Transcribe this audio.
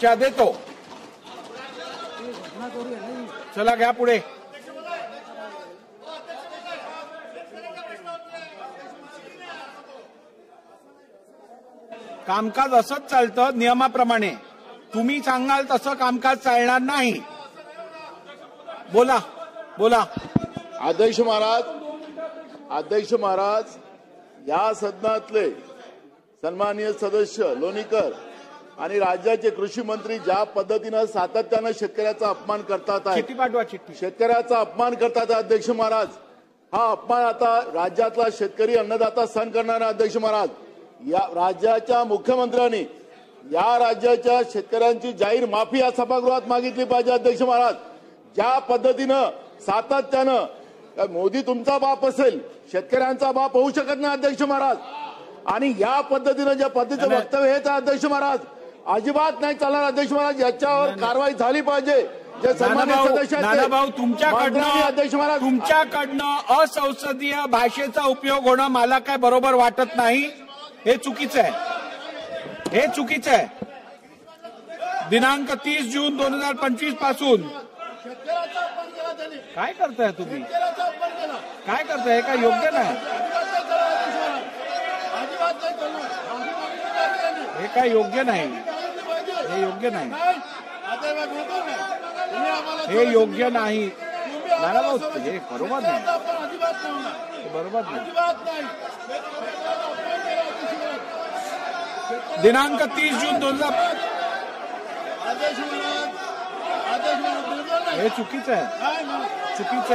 देतो। चला घ्या पुढे। कामकाज असंच चालतं नियमाप्रमाणे। तुम्ही सांगाल तसं कामकाज चालणार नाही। बोला बोला। अध्यक्ष महाराज या सदनातले सन्माननीय सदस्य लोणीकर आणि राज्याचे कृषी मंत्री ज्या पद्धतीने सातत्याने शेतकऱ्याचा अपमान करतात आहे, शेतकऱ्याचा अपमान करतात अध्यक्ष महाराज, हा अपमान आता राज्यातला शेतकरी अन्नदाता सहन करणार आहे। अध्यक्ष महाराज, या राज्याच्या मुख्यमंत्र्यांनी या राज्याच्या शेतकऱ्यांची जाहीर माफी या सभागृहात मागितली पाहिजे। अध्यक्ष महाराज, ज्या पद्धतीनं सातत्यानं मोदी तुमचा बाप असेल, शेतकऱ्यांचा बाप होऊ शकत नाही अध्यक्ष महाराज, आणि या पद्धतीनं ज्या पद्धतीचं वक्तव्य हे अध्यक्ष महाराज अजिबात नाही चालणार। अध्यक्ष महाराज, याच्यावर कारवाई झाली पाहिजे। जे सन्मान्य सदस्य नानाभाऊ, तुमच्याकडनं असंसदीय भाषेचा उपयोग होणं मला काय बरोबर वाटत नाही। हे चुकीचं आहे, हे चुकीचं आहे। दिनांक 30 जून 2025 पासून काय करताय तुम्ही? काय करताय? हे काय योग्य नाही, हे काय योग्य नाही, हे योग्य नाही, हे योग्य नाही। नानाभाऊ, हे बरोबर नाही, बरोबर नाही। दिनांक 30 जून 2000 हे चुकीचं आहे, चुकीचं आहे।